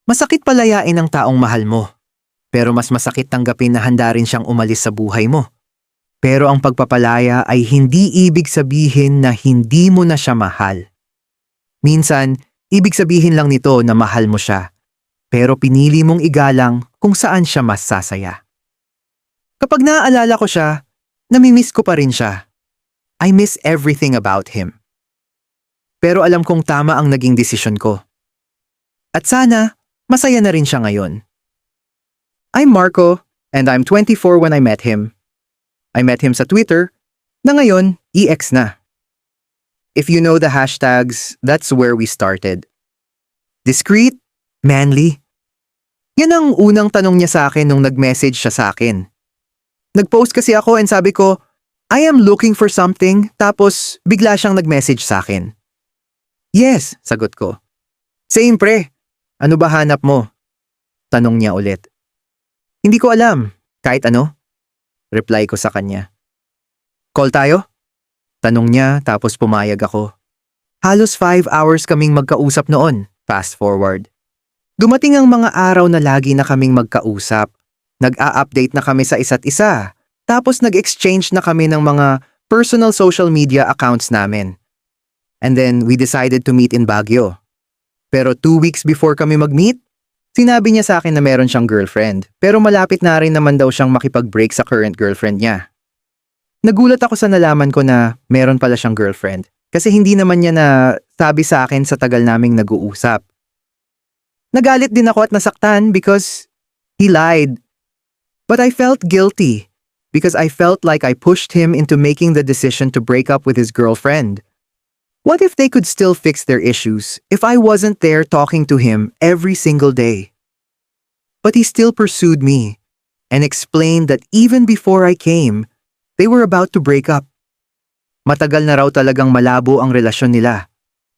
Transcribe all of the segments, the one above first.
Masakit palayain ang taong mahal mo, pero mas masakit tanggapin na handa rin siyang umalis sa buhay mo. Pero ang pagpapalaya ay hindi ibig sabihin na hindi mo na siya mahal. Minsan, ibig sabihin lang nito na mahal mo siya, pero pinili mong igalang kung saan siya mas sasaya. Kapag naaalala ko siya, namimiss ko pa rin siya. I miss everything about him. Pero alam kong tama ang naging desisyon ko. At sana, masaya na rin siya ngayon. I'm Marco, and I'm 24 when I met him. I met him sa Twitter, na ngayon, EX na. If you know the hashtags, that's where we started. Discreet, manly. Yan ang unang tanong niya sa akin nung nag-message siya sa akin. Nag-post kasi ako and sabi ko, I am looking for something, tapos bigla siyang nag-message sa akin. Yes, sagot ko. Same pre, ano ba hanap mo? Tanong niya ulit. Hindi ko alam, kahit ano. Reply ko sa kanya. Call tayo? Tanong niya tapos pumayag ako. Halos 5 hours kaming magkausap noon, fast forward. Dumating ang mga araw na lagi na kaming magkausap. Nag-a-update na kami sa isa't isa. Tapos nag-exchange na kami ng mga personal social media accounts namin. And then we decided to meet in Baguio. Pero 2 weeks before kami mag-meet, sinabi niya sa akin na meron siyang girlfriend. Pero malapit na rin naman daw siyang makipag-break sa current girlfriend niya. Nagulat ako sa nalaman ko na meron pala siyang girlfriend. Kasi hindi naman niya na sabi sa akin sa tagal naming nag-uusap. Nagalit din ako at nasaktan because he lied. But I felt guilty because I felt like I pushed him into making the decision to break up with his girlfriend. What if they could still fix their issues if I wasn't there talking to him every single day? But he still pursued me and explained that even before I came, they were about to break up. Matagal na raw talagang malabo ang relasyon nila.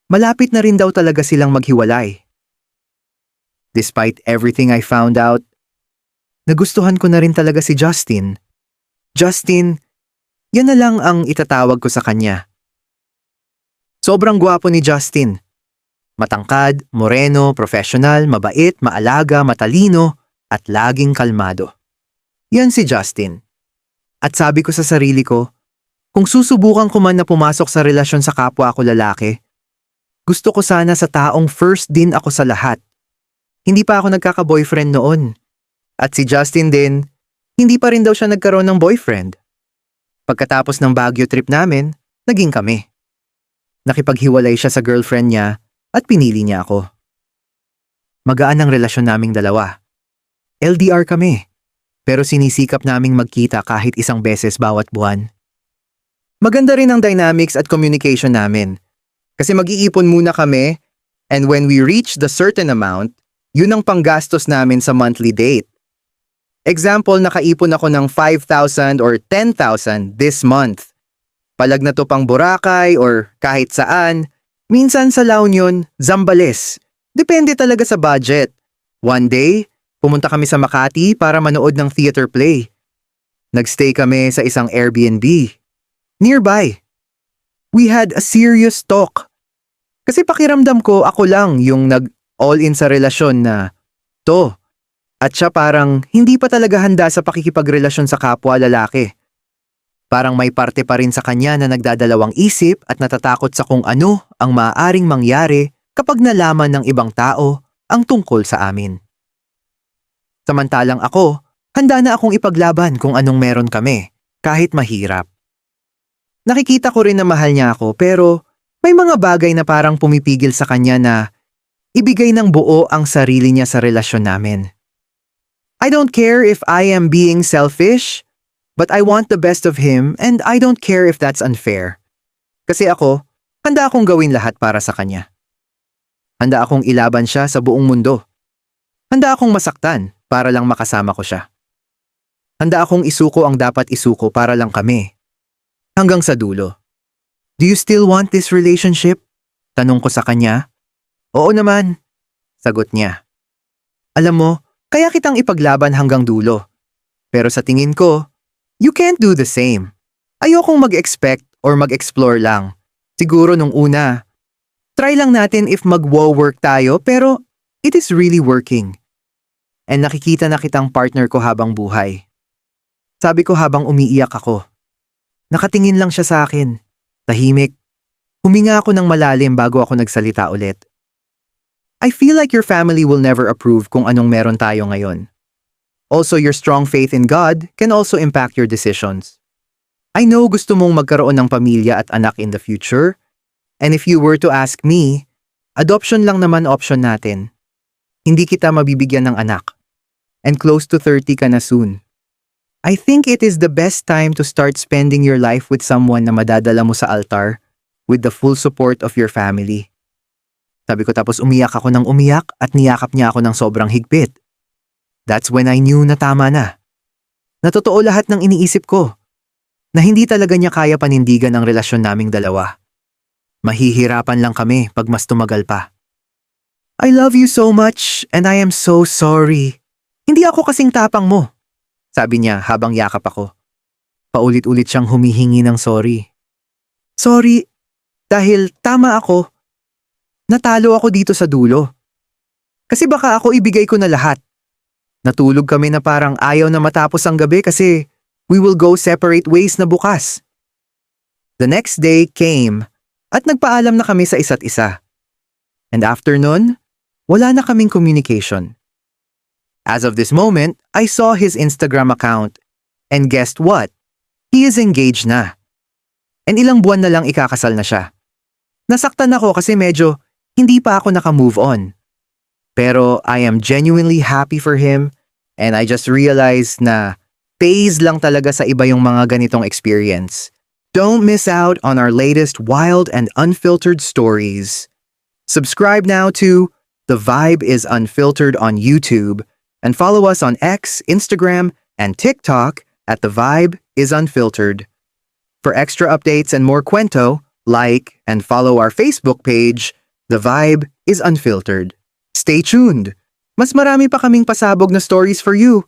Malapit na rin daw talaga silang maghiwalay. Despite everything I found out, nagustuhan ko na rin talaga si Justin. Justin, yan na lang ang itatawag ko sa kanya. Sobrang gwapo ni Justin. Matangkad, moreno, professional, mabait, maalaga, matalino, at laging kalmado. Yan si Justin. At sabi ko sa sarili ko, kung susubukan ko man na pumasok sa relasyon sa kapwa ko lalaki, gusto ko sana sa taong first din ako sa lahat. Hindi pa ako nagkaka-boyfriend noon. At si Justin din, hindi pa rin daw siya nagkaroon ng boyfriend. Pagkatapos ng Baguio trip namin, naging kami. Nakipaghiwalay siya sa girlfriend niya at pinili niya ako. Magaan ang relasyon naming dalawa. LDR kami, pero sinisikap naming magkita kahit isang beses bawat buwan. Maganda rin ang dynamics at communication namin. Kasi mag-iipon muna kami, and when we reach the certain amount, yun ang panggastos namin sa monthly date. Example, nakaipon ako ng 5,000 or 10,000 this month. Palag na to pang Boracay or kahit saan, minsan sa La Union, Zambales. Depende talaga sa budget. One day, pumunta kami sa Makati para manood ng theater play. Nagstay kami sa isang Airbnb. Nearby. We had a serious talk. Kasi pakiramdam ko ako lang yung nag-all-in sa relasyon na to. At siya parang hindi pa talaga handa sa pakikipagrelasyon sa kapwa lalaki. Parang may parte pa rin sa kanya na nagdadalawang isip at natatakot sa kung ano ang maaaring mangyari kapag nalaman ng ibang tao ang tungkol sa amin. Samantalang ako, handa na akong ipaglaban kung anong meron kami, kahit mahirap. Nakikita ko rin na mahal niya ako pero may mga bagay na parang pumipigil sa kanya na ibigay ng buo ang sarili niya sa relasyon namin. I don't care if I am being selfish, but I want the best of him and I don't care if that's unfair. Kasi ako, handa akong gawin lahat para sa kanya. Handa akong ilaban siya sa buong mundo. Handa akong masaktan para lang makasama ko siya. Handa akong isuko ang dapat isuko para lang kami. Hanggang sa dulo. Do you still want this relationship? Tanong ko sa kanya. Oo naman, sagot niya. Alam mo, kaya kitang ipaglaban hanggang dulo. Pero sa tingin ko, you can't do the same. Ayokong mag-expect or mag-explore lang. Siguro nung una, try lang natin if mag-wo-work tayo pero It is really working. And nakikita na kitang partner ko habang buhay. Sabi ko habang umiiyak ako. Nakatingin lang siya sa akin. Tahimik. Huminga ako ng malalim bago ako nagsalita ulit. I feel like your family will never approve kung anong meron tayo ngayon. Also, your strong faith in God can also impact your decisions. I know gusto mong magkaroon ng pamilya at anak in the future. And if you were to ask me, adoption lang naman option natin. Hindi kita mabibigyan ng anak. And close to 30 ka na soon. I think it is the best time to start spending your life with someone na madadala mo sa altar with the full support of your family. Sabi ko tapos umiyak ako ng umiyak at niyakap niya ako ng sobrang higpit. That's when I knew na tama na. Natotoo lahat ng iniisip ko. Na hindi talaga niya kaya panindigan ang relasyon naming dalawa. Mahihirapan lang kami pag mas tumagal pa. I love you so much and I am so sorry. Hindi ako kasing tapang mo. Sabi niya habang yakap ako. Paulit-ulit siyang humihingi ng sorry. Sorry, dahil tama ako. Natalo ako dito sa dulo. Kasi baka ako ibigay ko na lahat. Natulog kami na parang ayaw na matapos ang gabi kasi we will go separate ways na bukas. The next day came at nagpaalam na kami sa isa't isa. And after nun, wala na kaming communication. As of this moment, I saw his Instagram account and guessed what? He is engaged na. And ilang buwan na lang ikakasal na siya. Nasaktan ako kasi medyo hindi pa ako naka-move on. Pero I am genuinely happy for him and I just realized na phase lang talaga sa iba yung mga ganitong experience. Don't miss out on our latest wild and unfiltered stories. Subscribe now to The Vibe is Unfiltered on YouTube and follow us on X, Instagram, and TikTok at The Vibe is Unfiltered. For extra updates and more kwento, like and follow our Facebook page, The Vibe is Unfiltered. Stay tuned! Mas marami pa kaming pasabog na stories for you.